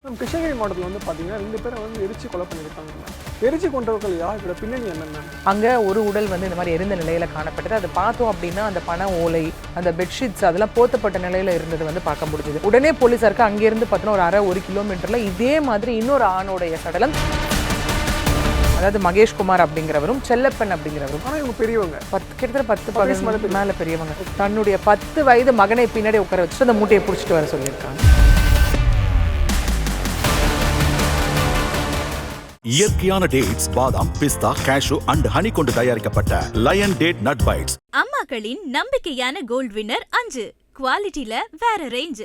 கிருஷ்ணகிரி மாவட்டத்தில் பார்த்தீங்கன்னா 2 பேரை எரிச்சு கொலை பண்ணியிருக்காங்க. எரிச்சு கொன்றவர்கள் யார்? இதோட பின்னணி என்னென்ன? அங்கே ஒரு உடல் இந்த மாதிரி எரிந்த நிலையில் காணப்பட்டது. அதை பார்த்தோம் அப்படின்னா அந்த பண ஓலை, அந்த பெட்ஷீட்ஸ் அதெல்லாம் போத்தப்பட்ட நிலையில் இருந்தது பார்க்க முடிஞ்சது. உடனே போலீஸாருக்கு அங்கேருந்து பார்த்தோன்னா ஒரு கிலோமீட்டரில் இதே மாதிரி இன்னொரு ஆணுடைய சடலம், அதாவது மகேஷ்குமார் அப்படிங்கிறவரும் செல்லப்பன் அப்படிங்கிறவரும். ஆனால் இவங்க பெரியவங்க, கிட்டத்தட்ட 10 மேலே பெரியவங்க. தன்னுடைய 10 வயது மகனை பின்னாடி உட்கார வச்சுட்டு அந்த மூட்டையை பிடிச்சிட்டு வர சொல்லியிருக்காங்க. இயற்கையான டேட்ஸ், பாதாம், பிஸ்தா, கேஷு அண்ட் ஹனி கொண்டு தயாரிக்கப்பட்ட லயன் டேட் நட் பைட்ஸ். அம்மாக்களின் நம்பிக்கையான கோல்ட் வின்னர் 5 குவாலிட்டியில வேற ரேஞ்ச்.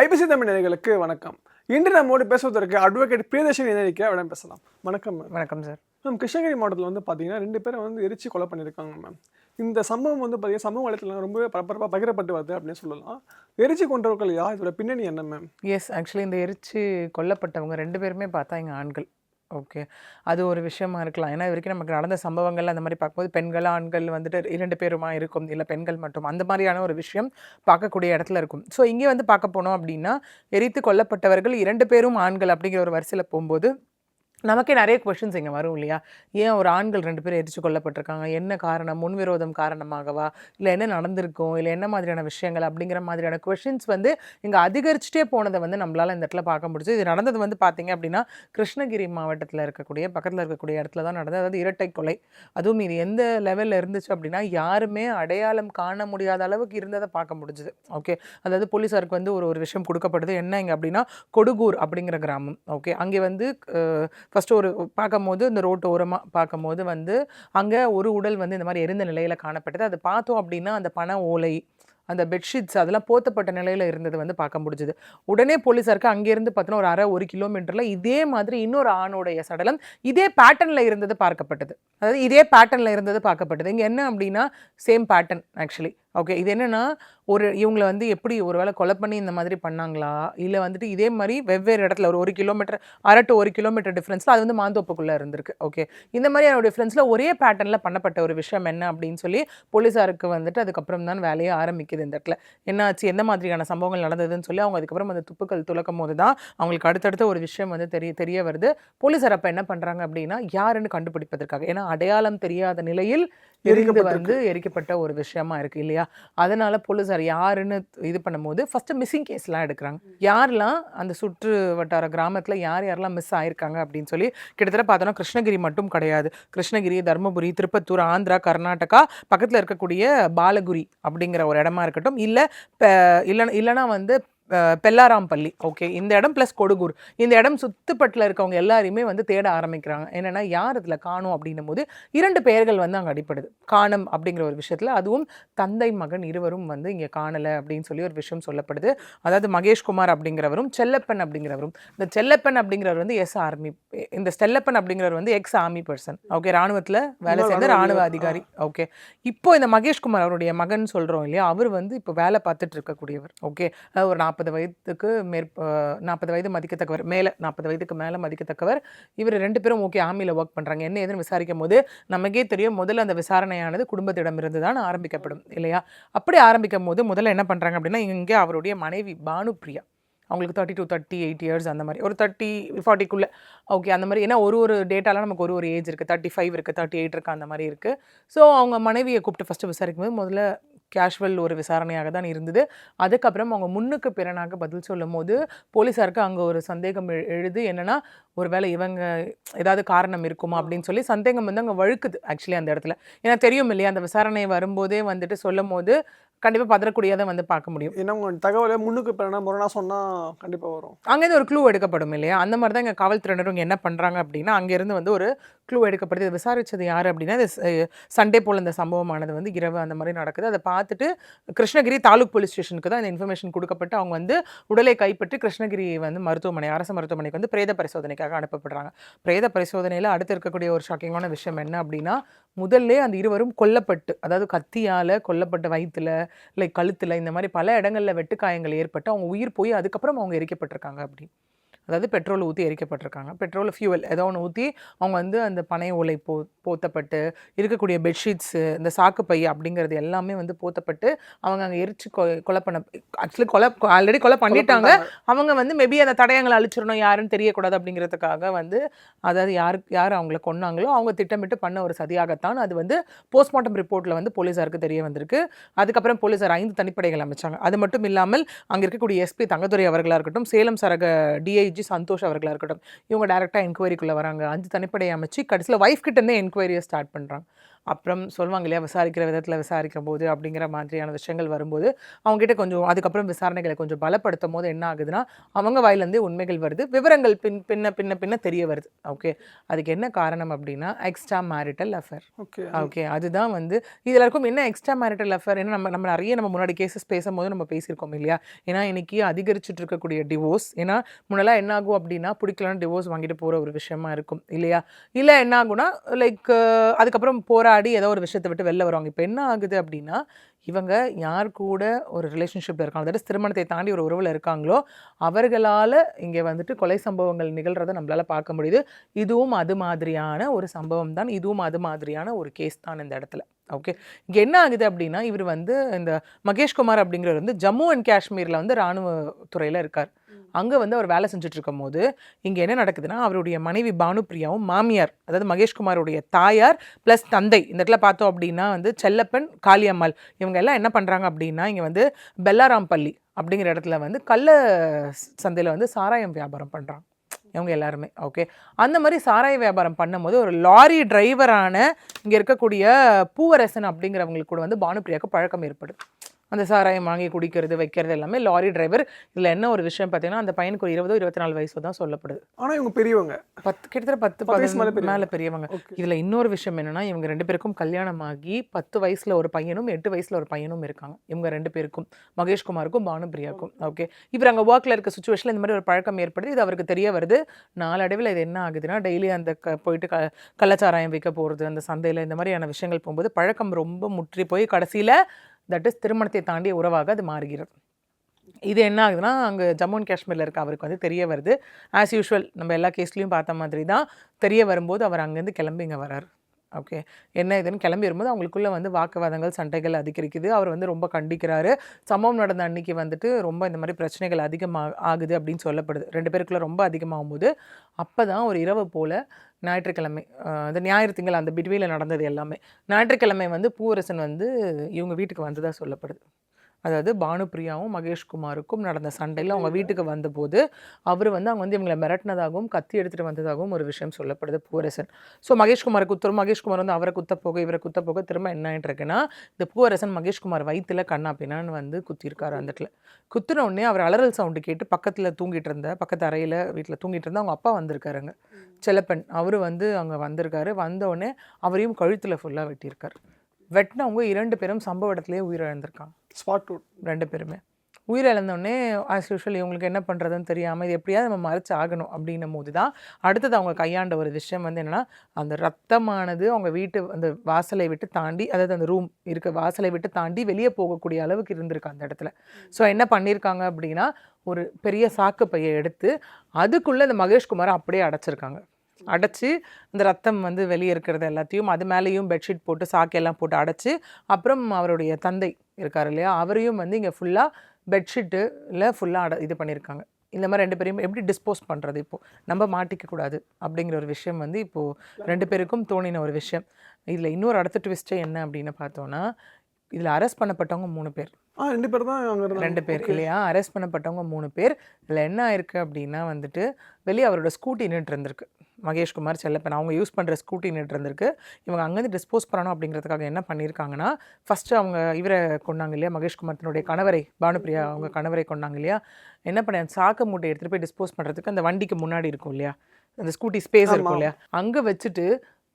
ஐபிசி தமிழ் நேயர்களுக்கு வணக்கம். இன்று நம்மோடு பேசுவதற்கு அட்வொகேட் பிரியதர்ஷினி இடம் பேசலாம். வணக்கம் மேம். வணக்கம் சார். மேம், கிருஷ்ணகிரி மாவட்டத்தில் பார்த்தீங்கன்னா 2 பேரை எரிச்சு கொலை பண்ணியிருக்காங்க மேம். இந்த சம்பவம் பார்த்தீங்கன்னா சமூக வலைத்தளத்தில் ரொம்பவே பரபரப்பாக பகிரப்பட்டு வருது அப்படின்னு சொல்லலாம். எரிச்சு கொன்றவர்கள் யார்? இதோட பின்னணி என்ன மேம்? எஸ், ஆக்சுவலி இந்த எரிச்சு கொல்லப்பட்டவங்க 2 பேருமே பார்த்தா எங்கள் ஆண்கள். ஓகே, அது ஒரு விஷயமா இருக்கலாம். ஏன்னா இது வரைக்கும் நமக்கு நடந்த சம்பவங்கள் அந்த மாதிரி பார்க்கும்போது பெண்கள் ஆண்கள் 2 பேருமா இருக்கும், இல்லை பெண்கள் மட்டும், அந்த மாதிரியான ஒரு விஷயம் பார்க்கக்கூடிய இடத்துல இருக்கும். ஸோ இங்கே பார்க்க போனோம் அப்படின்னா எரித்து கொல்லப்பட்டவர்கள் 2 பேரும் ஆண்கள் அப்படிங்கிற ஒரு வரிசையில் போகும்போது நமக்கே நிறைய கொஷின்ஸ் இங்கே வரும் இல்லையா? ஏன் ஒரு ஆண்கள் 2 பேர் எரிச்சு கொல்லப்பட்டிருக்காங்க, என்ன காரணம்? முன்விரோதம் காரணமாகவா, இல்லை என்ன நடந்திருக்கும், இல்லை என்ன மாதிரியான விஷயங்கள் அப்படிங்கிற மாதிரியான கொஷின்ஸ் இங்கே அதிகரிச்சுட்டே போனதை நம்மளால் இந்த இடத்துல பார்க்க முடியுது. இது நடந்தது பார்த்தீங்க அப்படின்னா கிருஷ்ணகிரி மாவட்டத்தில் இருக்கக்கூடிய பக்கத்தில் இருக்கக்கூடிய இடத்துல தான் நடந்தது. அதாவது இரட்டை கொலை. அதுவும் இது எந்த லெவலில் இருந்துச்சு அப்படின்னா யாருமே அடையாளம் காண முடியாத அளவுக்கு இருந்ததை பார்க்க முடிஞ்சுது. ஓகே, அதாவது போலீஸாருக்கு ஒரு விஷயம் கொடுக்கப்படுது. என்ன இங்கே அப்படின்னா கொடுகூர் அப்படிங்கிற கிராமம். ஓகே, அங்கே ஃபஸ்ட்டு பார்க்கும்போது இந்த ரோட்டு ஓரமாக பார்க்கும்போது அங்கே ஒரு உடல் இந்த மாதிரி எரிந்த நிலையில் காணப்பட்டது. அதை பார்த்தோம் அப்படின்னா அந்த பண ஓலை, அந்த பெட்ஷீட்ஸ் அதெல்லாம் போத்தப்பட்ட நிலையில் இருந்தது பார்க்க முடிஞ்சுது. உடனே போலீஸாருக்கு அங்கேருந்து பார்த்தோன்னா ஒரு கிலோமீட்டரில் இதே மாதிரி இன்னொரு ஆணுடைய சடலம் இதே பேட்டர்னில் இருந்தது பார்க்கப்பட்டது. அதாவது இதே பேட்டர்னில் இருந்தது பார்க்கப்பட்டது. இங்கே என்ன அப்படின்னா சேம் பேட்டர்ன் ஆக்சுவலி. ஓகே, இது என்னென்னா இவங்களை எப்படி ஒரு வேளை கொலை பண்ணி இந்த மாதிரி பண்ணாங்களா, இல்லை இதே மாதிரி வெவ்வேறு இடத்துல ஒரு கிலோமீட்டர் 1 கிலோமீட்டர் டிஃப்ரென்ஸில் அது மாந்தோப்புக்குள்ளே இருந்திருக்கு. ஓகே, இந்த மாதிரியான டிஃப்ரென்ஸில் ஒரே பேட்டர்னில் பண்ணப்பட்ட ஒரு விஷயம் என்ன அப்படின்னு சொல்லி போலீஸாருக்கு அதுக்கப்புறம் தான் வேலையை ஆரம்பிக்குது. இந்த இடத்துல என்னாச்சு, எந்த மாதிரியான சம்பவங்கள் நடந்ததுன்னு சொல்லி அவங்க அதுக்கப்புறம் அந்த துப்புக்கள் துளக்கும் போது தான் அவங்களுக்கு அடுத்தடுத்த ஒரு விஷயம் தெரிய வருது. போலீஸார் அப்போ என்ன பண்ணுறாங்க அப்படின்னா யாருன்னு கண்டுபிடிப்பதற்காக, ஏன்னா அடையாளம் தெரியாத நிலையில் எரிக்கப்பட்ட ஒரு விஷயமா இருக்கு இல்லையா? அதனால போலீஸார் யாருன்னு இது பண்ணும்போது ஃபர்ஸ்ட் மிஸ்ஸிங் கேஸ்லாம் எடுக்கிறாங்க. யாரெல்லாம் அந்த சுற்று வட்டார கிராமத்தில் யாரெல்லாம் மிஸ் ஆயிருக்காங்க அப்படின்னு சொல்லி கிட்டத்தட்ட பார்த்தோன்னா கிருஷ்ணகிரி மட்டும் கிடையாது. கிருஷ்ணகிரி, தருமபுரி, திருப்பத்தூர், ஆந்திரா, கர்நாடகா, பக்கத்தில் இருக்கக்கூடிய பாலகுரி அப்படிங்கிற ஒரு இடமா இருக்கட்டும், இல்லைன்னா பெல்லாராம்பள்ளி. ஓகே, இந்த இடம் ப்ளஸ் கொடுகூர், இந்த இடம் சுத்துப்பட்டில் இருக்கவங்க எல்லாரையுமே தேட ஆரம்பிக்கிறாங்க. என்னென்னா யார் இதில் காணும் அப்படின்னும் போது 2 பெயர்கள் அங்கே அடிப்படுது காணும் அப்படிங்கிற ஒரு விஷயத்தில். அதுவும் தந்தை மகன் இருவரும் இங்கே காணலை அப்படின்னு சொல்லி ஒரு விஷயம் சொல்லப்படுது. அதாவது மகேஷ்குமார் அப்படிங்கிறவரும் செல்லப்பன் அப்படிங்கிறவரும். இந்த செல்லப்பன் அப்படிங்கிறவர் எஸ் ஆர்மி, இந்த செல்லப்பன் அப்படிங்கிறவர் எக்ஸ் ஆர்மி பர்சன். ஓகே, ராணுவத்தில் வேலை செய்த ராணுவ அதிகாரி. ஓகே, இப்போ இந்த மகேஷ்குமார் அவருடைய மகன் சொல்கிறோம் இல்லையா, அவர் இப்போ வேலை பார்த்துட்டு இருக்கக்கூடியவர். ஓகே, ஒரு 40 வயதுக்கு 40 வயது மதிக்கத்தக்கவர், மேலே 40 வயதுக்கு மேலே மதிக்கத்தக்கவர். இவர் 2 பேரும் ஓகே ஆர்மியில் ஒர்க் பண்ணுறாங்க. என்ன ஏதுன்னு விசாரிக்கும் போது நமக்கே தெரியும், முதல்ல அந்த விசாரணையானது குடும்பத்திடம் இருந்து தான் ஆரம்பிக்கப்படும் இல்லையா? அப்படி ஆரம்பிக்கும் போது முதல்ல என்ன பண்ணுறாங்க அப்படின்னா இங்கே அவருடைய மனைவி பானுப்பிரியா, அவங்களுக்கு 32 38 இயர்ஸ் அந்த மாதிரி, ஒரு 30 40க்குள்ளே. ஓகே, அந்த மாதிரி. ஏன்னா ஒரு டேட்டாலாம் நமக்கு ஒரு ஏஜ் இருக்குது, 35 இருக்குது, 38 இருக்குது, அந்த மாதிரி இருக்குது. ஸோ அவங்க மனைவியை கூப்பிட்டு ஃபஸ்ட்டு விசாரிக்கும் போது முதல்ல கேஷுவல் ஒரு விசாரணையாக தான் இருந்தது. அதுக்கப்புறம் அவங்க முன்னுக்கு பிறனாக பதில் சொல்லும் போது போலீஸாருக்கு அங்கே ஒரு சந்தேகம் எழுது. என்னென்னா ஒரு வேளை இவங்க ஏதாவது காரணம் இருக்குமா அப்படின்னு சொல்லி சந்தேகம் அங்கே வழுக்குது ஆக்சுவலி அந்த இடத்துல. ஏன்னா தெரியும் இல்லையா, அந்த விசாரணை வரும்போதே சொல்லும் போது கண்டிப்பாக பதறக்கூடியதை பார்க்க முடியும். ஏன்னா உங்கள் தகவலை முன்னுக்கு பிறனா முரணா சொன்னால் கண்டிப்பாக வரும். அங்கேருந்து ஒரு க்ளூ எடுக்கப்படும் இல்லையா? அந்த மாதிரி தான் இங்கே காவல்துறையினரும் என்ன பண்ணுறாங்க அப்படின்னா அங்கேருந்து ஒரு க்ளூ எடுக்கப்படுது. இது விசாரித்தது யார் அப்படின்னா இது சண்டே போல் இந்த சம்பவமானது இரவு அந்த மாதிரி நடக்குது. அதை பார்த்துட்டு கிருஷ்ணகிரி தாலுக் போலீஸ் ஸ்டேஷனுக்கு தான் இந்த இன்ஃபர்மேஷன் கொடுக்கப்பட்டு அவங்க உடலை கைப்பற்றி கிருஷ்ணகிரி மருத்துவமனை, அரசு மருத்துவமனைக்கு பிரேத பரிசோதனைக்காக அனுப்பப்படுறாங்க. பிரேத பரிசோதனையில் அடுத்து இருக்கக்கூடிய ஒரு ஷாக்கிங்கான விஷயம் என்ன அப்படின்னா முதல்ல அந்த இருவரும் கொல்லப்பட்டு, அதாவது கத்தியால் கொல்லப்பட்ட வயிற்றுல, கழுத்தில், இந்த மாதிரி பல இடங்களில் வெட்டுக்காயங்கள் ஏற்பட்டு அவங்க உயிர் போய் அதுக்கப்புறம் அவங்க எரிக்கப்பட்டிருக்காங்க. அப்படி அதாவது பெட்ரோல் ஊற்றி எரிக்கப்பட்டிருக்காங்க. பெட்ரோல் ஃபியூவல் ஏதோ ஒன்று ஊற்றி அவங்க வந்து அந்த பனை ஓலை போத்தப்பட்டு இருக்கக்கூடிய பெட்ஷீட்ஸு, இந்த சாக்கு பை அப்படிங்கிறது எல்லாமே வந்து போத்தப்பட்டு அவங்க அங்கே எரிச்சு கொலை பண்ண, ஆக்சுவலி ஆல்ரெடி கொலை பண்ணிட்டாங்க. அவங்க வந்து மேபி அந்த தடயங்களை அழிச்சிடணும், யாருன்னு தெரியக்கூடாது அப்படிங்கிறதுக்காக வந்து, அதாவது யார் அவங்கள கொன்னாங்களோ அவங்க திட்டமிட்டு பண்ண ஒரு சதியாகத்தான் அது வந்து போஸ்ட்மார்ட்டம் ரிப்போர்ட்டில் வந்து போலீஸாருக்கு தெரிய வந்திருக்கு. அதுக்கப்புறம் போலீஸார் 5 தனிப்படைகள் அமைச்சாங்க. அது மட்டும் இல்லாமல் அங்கே இருக்கக்கூடிய எஸ்பி தங்கதுரை அவர்களாக இருக்கட்டும், சேலம் சரக டிஐஜி சந்தோஷ் அவர்களாக இருக்கட்டும், இவங்க டைரெக்டாக என்கொயரிக்குள்ளே வராங்க. 5 தனிப்படையை அமைச்சு கடைசியில் ஒய்ஃப் கிட்டேருந்தே என்கொயரியை ஸ்டார்ட் பண்ணுறாங்க. அப்புறம் சொல்லுவாங்க இல்லையா, விசாரிக்கிற விதத்தில் விசாரிக்கும் போது அப்படிங்கிற மாதிரியான விஷயங்கள் வரும்போது அவங்ககிட்ட கொஞ்சம் அதுக்கப்புறம் விசாரணைகளை கொஞ்சம் பலப்படுத்தும் போது என்ன ஆகுதுன்னா, அவங்க வாயிலேருந்தே உண்மைகள் வருது, விவரங்கள் பின்ன தெரிய வருது. ஓகே, அதுக்கு என்ன காரணம் அப்படின்னா எக்ஸ்ட்ரா மேரிட்டல் அஃபேர். ஓகே, அதுதான் வந்து இதில் இருக்கும். என்ன எக்ஸ்ட்ரா மேரிட்டல் அஃபேர், ஏன்னா நம்ம நிறைய முன்னாடி கேசஸ் பேசும்போது நம்ம பேசியிருக்கோம் இல்லையா. ஏன்னா இன்னைக்கு அதிகரிச்சுட்டு இருக்கக்கூடிய டிவோர்ஸ், ஏன்னா முன்னெல்லாம் என்ன ஆகும் அப்படின்னா பிடிக்கலன்னு டிவோர்ஸ் வாங்கிட்டு போகிற ஒரு விஷயமா இருக்கும் இல்லையா. இல்லை என்ன ஆகும்னா லைக் அதுக்கப்புறம் போராடி ஏதோ ஒரு விஷயத்தை விட்டு வெளில வருவாங்க. இப்போ என்ன ஆகுது அப்படின்னா, இவங்க யார் கூட ஒரு ரிலேஷன்ஷிப்பில் இருக்காங்க, அதாவது திருமணத்தை தாண்டி ஒரு உறவில் இருக்காங்களோ அவர்களால் இங்கே வந்துட்டு கொலை சம்பவங்கள் நிகழ்கிறத நம்மளால் பார்க்க முடியுது. இதுவும் அது மாதிரியான ஒரு சம்பவம் தான், இதுவும் அது மாதிரியான ஒரு கேஸ் தான் இந்த இடத்துல. ஓகே, இங்கே என்ன ஆகுது அப்படின்னா, இவர் வந்து இந்த மகேஷ்குமார் அப்படிங்கிறவர் வந்து ஜம்மு அண்ட் காஷ்மீரில் வந்து இராணுவ துறையில் இருக்கார். அங்கே வந்து அவர் வேலை செஞ்சுட்டு இருக்கும் போது இங்கே என்ன நடக்குதுன்னா, அவருடைய மனைவி பானுப்பிரியாவும் மாமியார், அதாவது மகேஷ்குமாருடைய தாயார் ப்ளஸ் தந்தை, இந்த இடத்துல பார்த்தோம் அப்படின்னா வந்து செல்லப்பன், காளியம்மாள், இவங்க எல்லாம் என்ன பண்ணுறாங்க அப்படின்னா, இங்கே வந்து பெல்லாராம்பள்ளி அப்படிங்கிற இடத்துல வந்து கள்ள சந்தையில் வந்து சாராயம் வியாபாரம் பண்ணுறாங்க இவங்க எல்லாருமே. ஓகே, அந்த மாதிரி சாராய வியாபாரம் பண்ணும்போது ஒரு லாரி டிரைவரான இங்கே இருக்கக்கூடிய பூவரசன் அப்படிங்கிறவங்களுக்கு கூட வந்து பானுப்பிரியாவுக்கு பழக்கம் ஏற்படுது. அந்த சாராயம் வாங்கி குடிக்கிறது வைக்கிறது எல்லாமே லாரி டிரைவர். இதில் என்ன ஒரு விஷயம் பார்த்தீங்கன்னா, அந்த பையனுக்கு ஒரு 20-24 வயசு தான் சொல்லப்படுது. ஆனால் இவங்க பெரியவங்க, கிட்டத்தட்ட 10 மேலே பெரியவங்க. இதில் இன்னொரு விஷயம் என்னென்னா, இவங்க 2 பேருக்கும் கல்யாணம் ஆகி 10 வயசில் ஒரு பையனும் 8 வயசில் ஒரு பையனும் இருக்காங்க. இவங்க 2 பேருக்கும், மகேஷ்குமாருக்கும் பானுப்பிரியாவுக்கும். ஓகே, இவர் அங்கே ஒர்க்கில் இருக்க சுச்சுவேஷனில் இந்த மாதிரி ஒரு பழக்கம் ஏற்படுது. இது அவருக்கு தெரிய வருது. நாளடைவில் இது என்ன ஆகுதுன்னா, டெய்லி அந்த போயிட்டு கள்ளச்சாராயம் விற்க போகிறது, அந்த சந்தையில் இந்த மாதிரியான விஷயங்கள் போகும்போது பழக்கம் ரொம்ப முற்றி போய் கடைசியில் தட் இஸ் திருமணத்தை தாண்டிய உறவாக அது மாறுகிறது. இது என்ன ஆகுதுன்னா, அங்கே ஜம்மு அண்ட் காஷ்மீரில் இருக்க அவருக்கு வந்து தெரிய வருது. ஆஸ் யூஷுவல் நம்ம எல்லா கேஸ்லையும் பார்த்த மாதிரி தான் தெரிய வரும்போது அவர் அங்கேருந்து கிளம்பி இங்கே வரார். ஓகே, என்ன இதுன்னு கிளம்பி வரும்போது அவங்களுக்குள்ளே வந்து வாக்குவாதங்கள், சண்டைகள் அதிகரிக்குது. அவர் வந்து ரொம்ப கண்டிக்கிறாரு. சம்பவம் நடந்த அன்னைக்கு வந்துட்டு ரொம்ப இந்த மாதிரி பிரச்சனைகள் ஆகுது அப்படின்னு சொல்லப்படுது. 2 பேருக்குள்ளே ரொம்ப அதிகமாகும் போது அப்போ தான் ஒரு இரவு போல் ஞாயிற்றுக்கிழமை, அந்த ஞாயிறு திங்கள் அந்த பிட்வீனில் நடந்தது எல்லாமே. ஞாயிற்றுக்கிழமை வந்து பூவரசன் வந்து இவங்க வீட்டுக்கு வந்ததாக சொல்லப்படுது. அதாவது பானுப்பிரியாவும் மகேஷ்குமாருக்கும் நடந்த சண்டையில் அவங்க வீட்டுக்கு வந்தபோது அவர் வந்து அவங்க வந்து இவங்களை மிரட்டினதாகவும் கத்தி எடுத்துகிட்டு வந்ததாகவும் ஒரு விஷயம் சொல்லப்படுது பூவரசன். ஸோ மகேஷ்குமார் மகேஷ்குமார் வந்து அவரை குத்த போக இவரை குத்த போக திரும்ப என்ன ஆகிட்டு இருக்குன்னா, இந்த பூவரசன் மகேஷ்குமார் வயிற்றுல கண்ணா பின்னான்னு வந்து குத்திருக்காரு. அந்த இடத்துல குத்துன உடனே அவர் அலறல் சவுண்டு கேட்டு பக்கத்தில் தூங்கிட்டு இருந்த பக்கத்து அறையில் வீட்டில் தூங்கிட்டு இருந்தால் அவங்க அப்பா வந்திருக்காருங்க, செல்லப்பன். அவர் வந்து அங்கே வந்திருக்காரு. வந்தோடனே அவரையும் கழுத்தில் ஃபுல்லாக வெட்டியிருக்காரு. வெட்டினவங்க 2 பேரும் சம்பவ இடத்துலேயே உயிரிழந்திருக்காங்க. ஸ்பாட் 2 பேருமே உயிரிழந்தோடனே ஆஸ் யூஷுவல் இவங்களுக்கு என்ன பண்ணுறதுன்னு தெரியாமல் இது எப்படியாவது நம்ம மறைச்சு ஆகணும் அப்படின்னும் போது தான் அடுத்தது அவங்க கையாண்ட ஒரு விஷயம் வந்து என்னென்னா, அந்த ரத்தமானது அவங்க வீட்டு அந்த வாசலை விட்டு தாண்டி, அதாவது அந்த ரூம் இருக்க வாசலை விட்டு தாண்டி வெளியே போகக்கூடிய அளவுக்கு இருந்திருக்கு அந்த இடத்துல. ஸோ என்ன பண்ணியிருக்காங்க அப்படின்னா, ஒரு பெரிய சாக்கு பையை எடுத்து அதுக்குள்ளே அந்த மகேஷ்குமாரை அப்படியே அடைச்சிருக்காங்க. அடைச்சி அந்த ரத்தம் வந்து வெளியே இருக்கிறது எல்லாத்தையும் அது மேலேயும் பெட்ஷீட் போட்டு சாக்கெல்லாம் போட்டு அடைச்சி, அப்புறம் அவருடைய தந்தை இருக்கார் இல்லையா, அவரையும் வந்து இங்கே ஃபுல்லாக பெட்ஷீட்டில் ஃபுல்லாக இது பண்ணியிருக்காங்க. இந்த மாதிரி 2 பேரையும் எப்படி டிஸ்போஸ் பண்ணுறது, இப்போது நம்ம மாட்டிக்கக்கூடாது அப்படிங்கிற ஒரு விஷயம் வந்து இப்போது 2 பேருக்கும் தோணின ஒரு விஷயம். இதில் இன்னொரு அடுத்த ட்விஸ்ட்டே என்ன அப்படின்னு பார்த்தோன்னா, இதில் அரெஸ்ட் பண்ணப்பட்டவங்க 3 பேர். 2 பேர் தான் அங்கே 2 பேர் இல்லையா, அரெஸ்ட் பண்ணப்பட்டவங்க 3 பேர். இதில் என்ன ஆயிருக்கு அப்படின்னா வந்துட்டு, வெளியே அவரோட ஸ்கூட்டி நின்று இருந்திருக்கு. மகேஷ்குமார், செல்லப்பன் அவங்க யூஸ் பண்ணுற ஸ்கூட்டி நின்று இருந்திருக்கு. இவங்க அங்கேருந்து டிஸ்போஸ் பண்ணணும் அப்படிங்கிறதுக்காக என்ன பண்ணியிருக்காங்கன்னா, ஃபஸ்ட்டு அவங்க இவரை கொண்டாங்க இல்லையா, மகேஷ்குமார் தன்னுடைய கணவரை, பானுப்பிரியா அவங்க கணவரை கொண்டாங்க இல்லையா, என்ன பண்ண சாக்கு மூட்டை எடுத்துகிட்டு போய் டிஸ்போஸ் பண்ணுறதுக்கு அந்த வண்டிக்கு முன்னாடி இருக்கும் இல்லையா, அந்த ஸ்கூட்டி ஸ்பேஸ் இருக்கும் இல்லையா, அங்கே வச்சுட்டு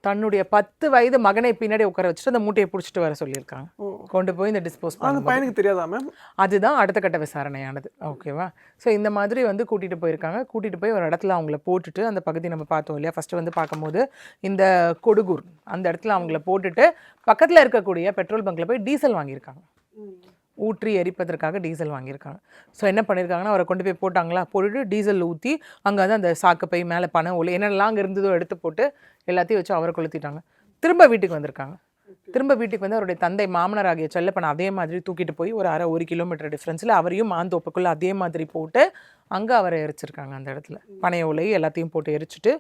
தன்னுடைய 10 வயது மகனை பின்னாடி உட்கார வச்சுட்டு அந்த மூட்டையை பிடிச்சிட்டு வர சொல்லியிருக்காங்க. கொண்டு போய் இந்த டிஸ்போஸ் பண்ண பையனுக்கு தெரியாதா மேம்? அதுதான் அடுத்த கட்ட விசாரணையானது. ஓகேவா, ஸோ இந்த மாதிரி வந்து கூட்டிகிட்டு போயிருக்காங்க. கூட்டிகிட்டு போய் ஒரு இடத்துல அவங்கள போட்டுட்டு, அந்த பகுதி நம்ம பார்த்தோம் இல்லையா ஃபஸ்ட்டு வந்து பார்க்கும்போது, இந்த கொடுகூர் அந்த இடத்துல அவங்கள போட்டுட்டு பக்கத்தில் இருக்கக்கூடிய பெட்ரோல் பங்க்கில் போய் டீசல் வாங்கியிருக்காங்க. ஊற்றி எரிப்பதற்காக டீசல் வாங்கியிருக்காங்க. ஸோ என்ன பண்ணியிருக்காங்கன்னா, அவரை கொண்டு போய் போட்டாங்களா, போட்டுட்டு டீசல் ஊற்றி அங்கே வந்து அந்த சாக்கு பை மேலே பனை ஓலை என்னெல்லாம் அங்கே இருந்ததோ எடுத்து போட்டு எல்லாத்தையும் வச்சு அவரை கொளுத்திட்டாங்க. திரும்ப வீட்டுக்கு வந்திருக்காங்க. திரும்ப வீட்டுக்கு வந்து அவருடைய தந்தை மாமனார் ஆகிய செல்லப்பனை அதே மாதிரி தூக்கிட்டு போய் ஒரு 1 கிலோமீட்டர் டிஃப்ரென்ஸில் அவரையும் மாந்தோப்புக்குள்ளே அதே மாதிரி போட்டு அங்கே அவரை எரிச்சிருக்காங்க. அந்த இடத்துல பனை ஓலை எல்லாத்தையும் போட்டு எரிச்சிட்டு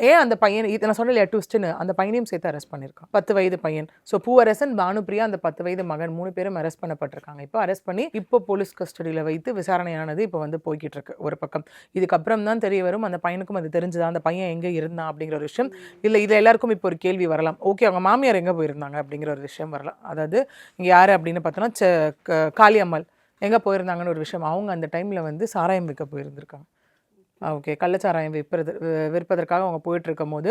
ஏன் அந்த பையன் இதை நான் சொன்னேன் ட்விஸ்ட்டுன்னு, அந்த பையனையும் சேர்த்து அரெஸ்ட் பண்ணியிருக்கான். 10 வயது பையன். ஸோ பூவரசன், பானுப்பிரியா, அந்த 10 வயது மகன் 3 பேரும் அரெஸ்ட் பண்ணப்பட்டிருக்காங்க. இப்போ அரெஸ்ட் பண்ணி இப்போ போலீஸ் கஸ்டடியில் வைத்து விசாரணையானது இப்போ வந்து போய்கிட்டு இருக்கு ஒரு பக்கம். இதுக்கப்புறம் தான் தெரிய வரும் அந்த பையனுக்கும் அது தெரிஞ்சுதா, அந்த பையன் எங்கே இருந்தான் அப்படிங்கிற ஒரு விஷயம். இல்லை இதில் எல்லாருக்கும் இப்போ ஒரு கேள்வி வரலாம், ஓகே அவங்க மாமியார் எங்கே போயிருந்தாங்க அப்படிங்கிற ஒரு விஷயம் வரலாம். அதாவது இங்கே யார் அப்படின்னு பார்த்தோன்னா காளியம்மாள் எங்கே போயிருந்தாங்கன்னு ஒரு விஷயம். அவங்க அந்த டைமில் வந்து சாராயம் விற்க போயிருந்திருக்காங்க. ஓகே, கள்ளச்சாராயம் விற்பதற்காக அவங்க போயிட்டு இருக்கும் போது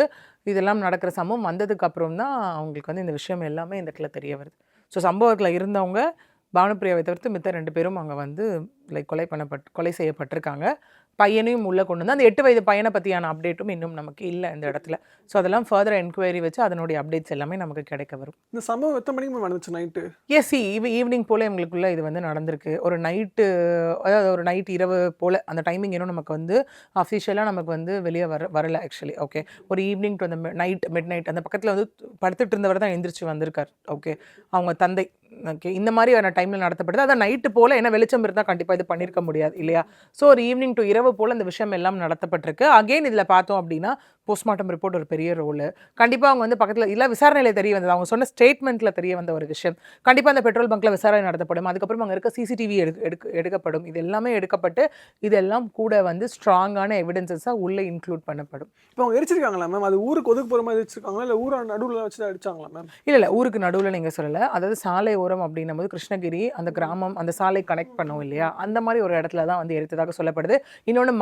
இதெல்லாம் நடக்கிற சம்பவம் வந்ததுக்கு அப்புறம் தான் அவங்களுக்கு வந்து இந்த விஷயம் எல்லாமே இந்த இடத்துல தெரிய வருது. ஸோ சம்பவத்தில் இருந்தவங்க பானுப்பிரியாவை தவிர்த்து மித்த 2 பேரும் அங்கே வந்து கொலை செய்யப்பட்டிருக்காங்க. பையனையும் உள்ளே கொண்டு வந்து அந்த 8 வயது பையனை பற்றியான அப்டேட்டும் இன்னும் நமக்கு இல்லை இந்த இடத்துல. ஸோ அதெல்லாம் ஃபர்தர் என்கொயரி வச்சு அதனுடைய அப்டேட்ஸ் எல்லாமே நமக்கு கிடைக்க வரும். இந்த சம்பவம் எத்தனை மணிக்கு நடந்துச்சு? நைட்டு? எஸ், ஈவினிங் போல் எங்களுக்குள்ள இது வந்து நடந்திருக்கு. ஒரு நைட்டு, அதாவது ஒரு நைட் இரவு போல், அந்த டைமிங் இன்னும் நமக்கு வந்து அஃபிஷியலாக நமக்கு வந்து வெளியே வரல ஆக்சுவலி. ஓகே, ஒரு ஈவினிங் டு அந்த மிட் நைட் அந்த பக்கத்தில் வந்து படுத்துட்டு இருந்தவர் தான் எந்திரிச்சு வந்திருக்கார். ஓகே, அவங்க தந்தை. ஓகே, இந்த மாதிரியான டைமில் நடத்தப்படுது. அதான் நைட்டு போல் என்ன வெளிச்சம் இருந்தால் கண்டிப்பாக இது பண்ணியிருக்க முடியாது இல்லையா? ஸோ ஒரு ஈவினிங் டு இரவு போல் இந்த விஷயம் எல்லாம் நடத்தப்பட்டிருக்கு. அகெயின் இதில் பார்த்தோம் அப்படின்னா போஸ்ட்மார்ட்டம் ரிப்போர்ட் ஒரு பெரிய ரோல். கண்டிப்பாக அவங்க வந்து பக்கத்தில் இல்லை விசாரணையில் தெரிய வந்தது, அவங்க சொன்ன ஸ்டேட்மெண்ட்டில் தெரிய வந்த ஒரு விஷயம். கண்டிப்பாக அந்த பெட்ரோல் பங்க்கில் விசாரணை நடத்தப்படும். அதுக்கப்புறம் அங்கே இருக்க சிசிடிவி எடுக்கப்படும். இது எல்லாமே எடுக்கப்பட்டு இதெல்லாம் கூட வந்து ஸ்ட்ராங்கான எவிடன்சஸாக உள்ளே இன்க்ளூட் பண்ணப்படும். இப்போ அவங்க எரிச்சிருக்காங்களா மேம்? அது ஊருக்கு ஒதுக்கு போகிற மாதிரி எரிச்சிருக்காங்களா, இல்லை ஊரை நடுவில் வச்சு அடிச்சாங்களா மேம்? இல்லை ஊருக்கு நடுவில் நீங்கள் சொல்லலை. அதாவது சாலை ஓரம் அப்படின்னும் போது கிருஷ்ணகிரி அந்த கிராமம் அந்த சாலை கனெக்ட் பண்ணும் இல்லையா, அந்த மாதிரி ஒரு இடத்துல தான் வந்து எரித்ததாக சொல்லப்படுது. இன்னொன்று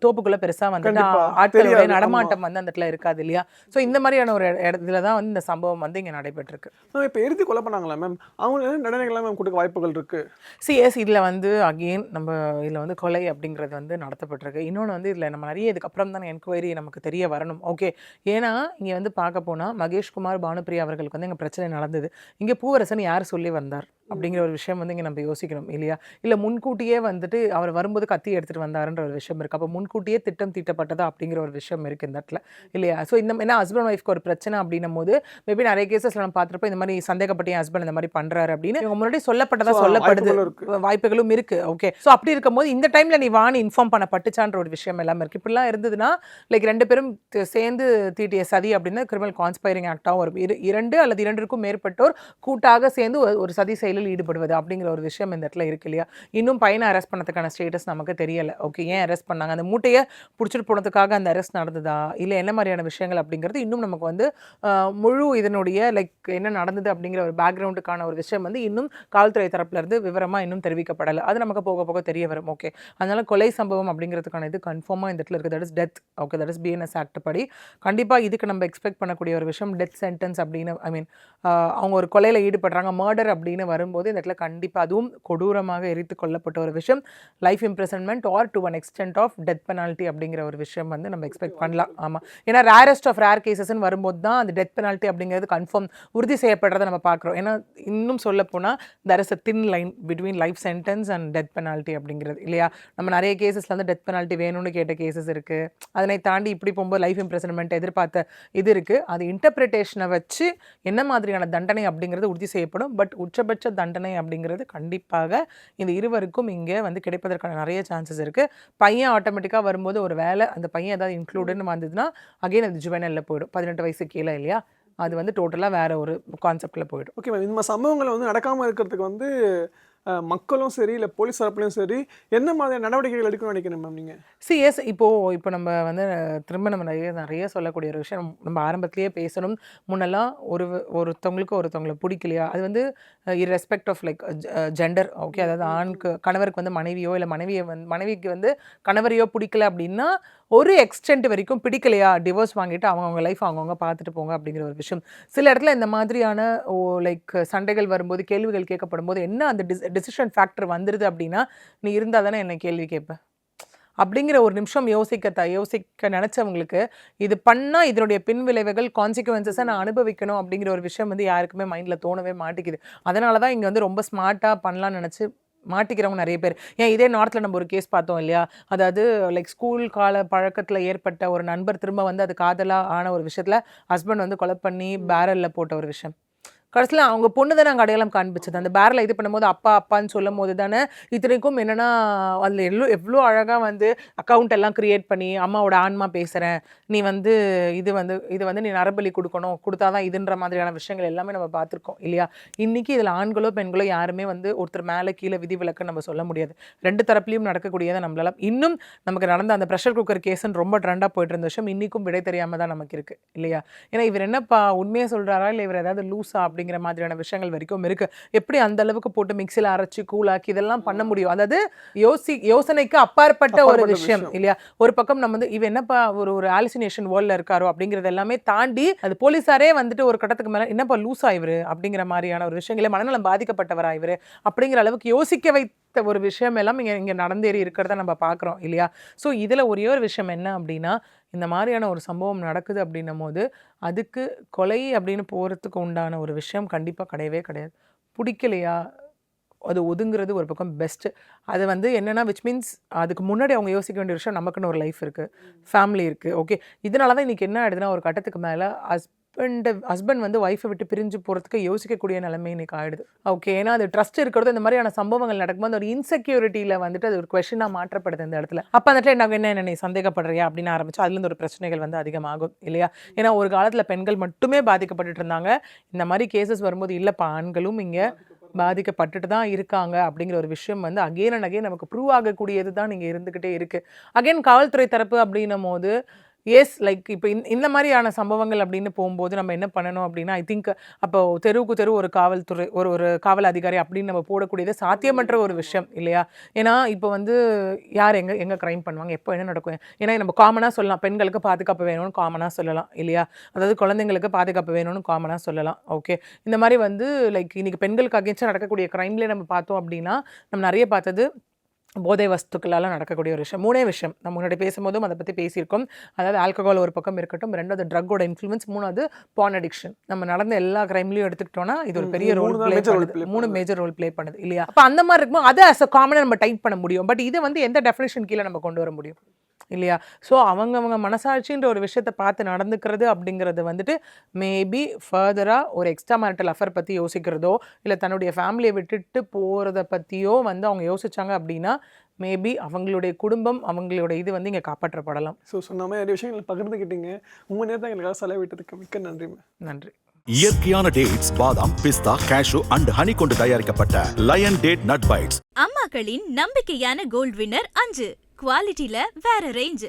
தோப்புக்குள்ளே பெருசாக வந்து ஆட்களுடைய நடமாட்டம் வந்து அந்த இடத்துல இருக்காது இல்லையா? ஸோ இந்த மாதிரியான ஒரு இடத்துல தான் வந்து இந்த சம்பவம் வந்து இங்கே நடைபெற்றிருக்கு. இப்போ எரித்து கொலை பண்ணாங்களா மேம்? அவங்க தண்டனைகள்லாம் மேம் கொடுக்க வாய்ப்புகள் இருக்கு? சிஎஸ் இதில் வந்து அகெயின் நம்ம இதில் வந்து கொலை அப்படிங்கிறது வந்து நடத்தப்பட்டிருக்கு. இன்னொன்று வந்து இதில் நம்ம நிறைய இதுக்கப்புறம் தான் என்கொயரி நமக்கு தெரிய வரணும். ஓகே, ஏன்னா இங்கே வந்து பார்க்க போனால் மகேஷ்குமார், பானுப்பிரியா அவர்களுக்கு வந்து இங்கே பிரச்சனை நடந்தது. இங்கே பூவரசன் யார் சொல்லி வந்தார் அப்படிங்கிற ஒரு விஷயம் வந்து இங்கே நம்ம யோசிக்கணும் இல்லையா? இல்லை முன்கூட்டியே வந்துட்டு அவர் வரும்போது கத்தி எடுத்துகிட்டு வந்தாருன்ற ஒரு விஷயம் இருக்குது. அப்போ முன்கூட்டியே திட்டம் தீட்டப்பட்டதா அப்படிங்கிற ஒரு விஷயம் இருக்குது இந்த இடத்துல இல்லையா? ஸோ இந்த என்ன ஹஸ்பண்ட் ஒய்ஃப்க்கு ஒரு பிரச்சனை அப்படின்னும் போது மேபி நிறைய கேசஸில் நம்ம பார்த்துருப்போம், இந்த மாதிரி சந்தேகப்பட்ட என் ஹஸ்பண்ட் இந்த மாதிரி பண்ணுறாரு அப்படின்னு இவங்க முன்னாடி சொல்லப்பட்டதா சொல்லப்படுது, வாய்ப்புகளும் இருக்குது. ஓகே, ஸோ அப்படி இருக்கும்போது இந்த டைமில் நீ வாணி இன்ஃபார்ம் பண்ணப்பட்டுச்சான்ற ஒரு விஷயம் எல்லாமே இருக்குது. இப்படிலாம் இருந்ததுன்னா லைக் 2 பேரும் சேர்ந்து தீட்டிய சதி அப்படின்னா கிரிமினல் கான்ஸ்பைரிங் ஆக்டாகவும் வரும். 2 அல்லது 2க்கும் மேற்பட்டோர் கூட்டாக சேர்ந்து ஒரு சதி செயலில் ஈடுபடுவது அப்படிங்கிற ஒரு விஷயம் இந்த இடத்துல இருக்கு இல்லையா? இன்னும் பையனை அரெஸ்ட் பண்ணதுக்கான ஸ்டேட்டஸ் நமக்கு தெரியலை. ஓகே, ஏன் அரெஸ்ட் பண்ணாங்க, அந்த மூட்டையை பிடிச்சிட்டு போனதுக்காக அந்த அரெஸ்ட் நடந்ததா, இல்லை என்ன மாதிரியான விஷயங்கள் அப்படிங்கிறது இன்னும் நமக்கு வந்து முழு இதனுடைய லைக் என்ன நடந்தது அப்படிங்கிற ஒரு பேக்ரவுண்டுக்கான ஒரு விஷயம் வந்து இன்னும் காவல்துறை தரப்புல இருந்து விவரமாக இன்னும் தெரிவிக்கப்படலை. அது நமக்கு போக போக தெரிய வரும். ஓகே, அதனால கொலை சம்பவம் அப்படிங்கிறதுக்கான இது கன்ஃபார்மாக இந்த இடத்துல இருக்குது. That is death. Okay, that is BNS act படி கண்டிப்பாக இதுக்கு நம்ம எக்ஸ்பெக்ட் பண்ணக்கூடிய ஒரு விஷயம் டெத் சென்டென்ஸ் அப்படின்னு. ஐ மீன் அவங்க ஒரு கொலையில் ஈடுபடுறாங்க, மர்டர் அப்படின்னு வரும்போது இந்த இடத்துல கண்டிப்பாக அதுவும் கொடூரமாக எரித்து கொல்லப்பட்ட ஒரு விஷயம், life imprisonment or to one extent of death penalty அப்படிங்கிற ஒரு விஷயம் வந்து நம்ம எக்ஸ்பெக்ட் பண்ணலாம். ஆமாம், ஏன்னா ரேரஸ்ட் ஆஃப் ரேர் கேசஸ்ன்னு வரும்போது தான் அந்த டெத் பெனால்ட்டி அப்படிங்கிறது கன்ஃபார்ம் உறுதி செய்யப்படுறதை நம்ம பார்க்குறோம். ஏன்னா இன்னும் சொல்ல போனால் there is a thin line between life sentence and death penalty அப்படிங்கிறது இல்லையா? நம்ம நிறைய கேசஸில் வந்து டெத் பெனால்ட்டி வேணும்னு கேட்ட கேசஸ் இருக்குது. அதனை தாண்டி இப்படி போகும்போது லைஃப் இம்ப்ரிசன்மெண்ட் எதிர்பார்த்த இது இருக்குது. அது இன்டர்பிரிட்டேஷனை வச்சு என்ன மாதிரியான தண்டனை அப்படிங்கிறது உறுதி செய்யப்படும். பட் உச்சபட்ச தண்டனை அப்படிங்கிறது கண்டிப்பாக இந்த இருவருக்கும் இங்கே வந்து கிடைப்பதற்கான நிறைய சான்சஸ் இருக்குது. பையன் ஆட்டோமேட்டிக்காக வரும்போது ஒரு வேலை அந்த பையன் ஏதாவது இன்க்ளூடுன்னு வந்ததுன்னா அகெயின் அது ஜுவனலில் போயிடும். 18 வயசு கீழே இல்லையா? அது வந்து டோட்டலாக வேறு ஒரு கான்செப்டில் போயிடும். ஓகே மேம், இந்த சம்பவங்கள் வந்து நடக்காமல் இருக்கிறதுக்கு வந்து மக்களும் சரி இல்லை போலீஸ் தரப்புலையும் சரி என்ன மாதிரியான நடவடிக்கைகள் எடுக்கணும்னு நினைக்கிறேன் மேம் நீங்கள்? சிஎஸ் இப்போ நம்ம வந்து திரும்ப நம்ம நிறைய சொல்லக்கூடிய ஒரு விஷயம் நம்ம ஆரம்பத்திலேயே பேசணும். முன்னெல்லாம் ஒருத்தவங்களை பிடிக்கலையா, அது வந்து irrespect of like gender. Okay, அதாவது ஆணுக்கு கணவருக்கு வந்து மனைவியோ இல்லை மனைவிக்கு வந்து கணவரையோ பிடிக்கல அப்படின்னா ஒரு எக்ஸ்டென்ட் வரைக்கும் பிடிக்கலையா டிவோர்ஸ் வாங்கிட்டு அவங்கவுங்க லைஃப் அவங்கவுங்க பார்த்துட்டு போங்க அப்படிங்கிற ஒரு விஷயம். சில இடத்துல இந்த மாதிரியான லைக் சண்டைகள் வரும்போது கேள்விகள் கேட்கப்படும் போது என்ன அந்த டிசிஷன் ஃபேக்டர் வந்துடுது அப்படின்னா, நீ இருந்தால் தானே என்னை கேள்வி கேட்பேன், அப்படிங்கிற ஒரு நிமிஷம் யோசிக்க நினச்சவங்களுக்கு இது பண்ணால் இதனுடைய பின் விளைவுகள் கான்சிக்வன்சஸை நான் அனுபவிக்கணும் அப்படிங்கிற ஒரு விஷயம் வந்து யாருக்குமே மைண்டில் தோணவே மாட்டேங்குது. அதனால தான் இங்கே வந்து ரொம்ப ஸ்மார்ட்டாக பண்ணலாம்னு நினச்சி மாட்டிக்கிறவங்க நிறைய பேர். ஏன் இதே நார்த்தில் நம்ம ஒரு கேஸ் பார்த்தோம் இல்லையா, அதாவது லைக் ஸ்கூல் கால பழக்கத்தில் ஏற்பட்ட ஒரு நண்பர் திரும்ப வந்து அது காதலாக ஆன ஒரு விஷயத்தில் ஹஸ்பண்ட் வந்து கொலை பண்ணி பேரலில் போட்ட ஒரு விஷயம். கடைசியில் அவங்க பொண்ணு தானே அங்கே அடையாளம் காண்பிச்சது. அந்த பேரில் இது பண்ணும்போது அப்பான்னு சொல்லும் போது தானே இத்தனைக்கும் என்னென்னா அதில் எவ்வளோ அழகாக வந்து அக்கௌண்ட் எல்லாம் க்ரியேட் பண்ணி அம்மாவோட ஆன்மா பேசுகிறேன், நீ வந்து இது வந்து நீ நரபலி கொடுத்தா தான் இதுன்ற மாதிரியான விஷயங்கள் எல்லாமே நம்ம பார்த்துருக்கோம் இல்லையா. இன்றைக்கி இதில் ஆண்களோ பெண்களோ யாருமே வந்து ஒருத்தர் மேலே கீழே விதிவிலக்கு நம்ம சொல்ல முடியாது. ரெண்டு தரப்புலையும் நடக்கக்கூடியதை நம்மளால இன்னும் நமக்கு நடந்த அந்த ப்ரெஷர் குக்கர் கேஸ்ன்னு ரொம்ப ட்ரெண்டாக போயிட்டு இருந்த விஷயம் இன்றைக்கும் விடை தெரியாமல் தான் நமக்கு இருக்குது இல்லையா. ஏன்னா இவர் என்னப்பா உண்மையாக சொல்கிறாரா இல்லை இவர் ஏதாவது லூஸா அப்படிங்கிற மாதிரியான விஷயங்கள் வரைக்கும் இருக்கு. எப்படி அந்த அளவுக்கு போட்டு மிக்சியில் அரைச்சி கூலாக்கி இதெல்லாம் பண்ண முடியும்? அதாவது யோசனைக்கு அப்பாற்பட்ட ஒரு விஷயம் இல்லையா. ஒரு பக்கம் நம்ம வந்து இவ என்னப்பா ஒரு ஆலிசினேஷன் வேர்ல்ட்ல இருக்காரோ அப்படிங்கறது எல்லாமே தாண்டி அது போலீஸாரே வந்துட்டு ஒரு கட்டத்துக்கு மேல என்னப்பா லூஸ் ஆயிவரு அப்படிங்கிற மாதிரியான ஒரு விஷயங்களே மனநலம் பாதிக்கப்பட்டவர் ஆயிவரு அப்படிங்கிற அளவுக்கு யோசிக்க வைத்த ஒரு விஷயம் எல்லாம் இங்க நடந்தேறி இருக்கிறத நம்ம பார்க்குறோம் இல்லையா. ஸோ இதில் ஒரே ஒரு விஷயம் என்ன அப்படின்னா, இந்த மாதிரியான ஒரு சம்பவம் நடக்குது அப்படின்னும் போது அதுக்கு கொலை அப்படின்னு போகிறதுக்கு உண்டான ஒரு விஷயம் கண்டிப்பாக கிடையவே கிடையாது. பிடிக்கலையா அது ஒதுங்குறது ஒரு பக்கம் பெஸ்ட்டு. அது வந்து என்னென்னா விச் மீன்ஸ் அதுக்கு முன்னாடி அவங்க யோசிக்க வேண்டிய விஷயம் நமக்குன்னு ஒரு லைஃப் இருக்குது, ஃபேமிலி இருக்குது. ஓகே, இதனால தான் இன்றைக்கி என்ன ஆகிடுதுன்னா ஒரு கட்டத்துக்கு மேலே ஹஸ்பண்ட் வந்து ஒய்ஃபை விட்டு பிரிஞ்சு போகிறதுக்கு யோசிக்கக்கூடிய நிலைமை இன்னைக்கு ஆகிடுது. ஓகே, ஏன்னா அது ட்ரஸ்ட் இருக்கிறது இந்த மாதிரியான சம்பவங்கள் நடக்கும்போது ஒரு இன்செக்யூரிட்டியில் வந்துட்டு அது ஒரு கொஷனாக மாற்றப்படுது இந்த இடத்துல. அப்போ அந்த இடத்துல என்ன நீ சந்தேகப்படுறியா அப்படின்னு ஆரம்பிச்சு அதுலேருந்து ஒரு பிரச்சனைகள் வந்து அதிகமாகும் இல்லையா. ஏன்னா ஒரு காலத்தில் பெண்கள் மட்டுமே பாதிக்கப்பட்டுட்டு இருந்தாங்க. இந்த மாதிரி கேசஸ் வரும்போது இல்லைப்பா ஆண்களும் இங்கே பாதிக்கப்பட்டுட்டு தான் இருக்காங்க அப்படிங்கிற ஒரு விஷயம் வந்து அகெயின் அண்ட் அகெயின் நமக்கு ப்ரூவ் ஆகக்கூடியது தான் நீங்கள் இருந்துக்கிட்டே இருக்குது. அகெயின் காவல்துறை தரப்பு அப்படின்னும் போது எஸ் லைக் இப்போ இந்த மாதிரியான சம்பவங்கள் அப்படின்னு போகும்போது நம்ம என்ன பண்ணணும் அப்படின்னா ஐ திங்க் அப்போ தெருவுக்கு தெரு ஒரு காவல்துறை ஒரு காவல் அதிகாரி அப்படின்னு நம்ம போடக்கூடியது சாத்தியமற்ற ஒரு விஷயம் இல்லையா. ஏன்னா இப்போ வந்து யார் எங்கே க்ரைம் பண்ணுவாங்க, எப்போ என்ன நடக்கும், ஏன்னா நம்ம காமனாக சொல்லலாம் பெண்களுக்கு பாதுகாப்பு வேணும்னு காமனாக சொல்லலாம் இல்லையா. அதாவது குழந்தைங்களுக்கு பாதுகாப்பு வேணும்னு காமனாக சொல்லலாம். ஓகே, இந்த மாதிரி வந்து லைக் இன்றைக்கி பெண்களுக்கு அகேன்ஸ்டாக நடக்கக்கூடிய க்ரைம்லேயே நம்ம பார்த்தோம் அப்படின்னா நம்ம நிறைய பார்த்தது போதை வஸ்துக்களால் நடக்கக்கூடிய ஒரு விஷயம். 3 விஷயம் நம்ம முன்னாடி பேசும்போதும் அதை பற்றி பேசியிருக்கோம். அதாவது ஆல்கஹால் ஒரு பக்கம் இருக்கட்டும், 2வது ட்ரக்கோட இன்ஃப்ளூயன்ஸ், 3வது பான் அடிக்ஷன். நம்ம நடந்த எல்லா கிரைம்லையும் எடுத்துக்கிட்டோன்னா இது ஒரு பெரிய ரோல் ப்ளே பண்ணுது, 3 மேஜர் ரோல் ப்ளே பண்ணுது இல்லையா. அப்போ அந்த மாதிரி இருக்கும்போது அதை அஸ் அ காமனாக நம்ம டைப் பண்ண முடியும். பட் இதை வந்து எந்த டெஃபினேஷன் கீழே நம்ம கொண்டு வர முடியும் இல்லையா. ஸோ அவங்க மனசாட்சின்ற ஒரு விஷயத்தை பார்த்து நடந்துக்கிறது அப்படிங்கிறது வந்துட்டு மேபி ஃபர்தராக ஒரு எக்ஸ்ட்ரா மேரிட்டல் அஃபேர் பற்றி யோசிக்கிறதோ இல்லை தன்னுடைய ஃபேமிலியை விட்டுட்டு போகிறத பற்றியோ வந்து அவங்க யோசிச்சாங்க அப்படின்னா மேபி அவங்களுடைய குடும்பம் அவங்களுடைய இது வந்து இங்கே காப்பாற்றப்படலாம். ஸோ சொன்ன மாதிரி நிறைய விஷயங்கள் பகிர்ந்துக்கிட்டீங்க. உங்கள் நேரத்தை எங்களுக்காக செலவிட்டதுக்கு மிக்க நன்றி. நன்றி. இயற்கையான டேட்ஸ், பாதாம், பிஸ்தா, கேஷு அண்ட் ஹனி கொண்டு தயாரிக்கப்பட்ட லயன் டேட் நட் பைட்ஸ். அம்மாக்களின் நம்பிக்கையான கோல்ட் வின்னர் 5 குவாலிட்டில வேற ரேஞ்ச்.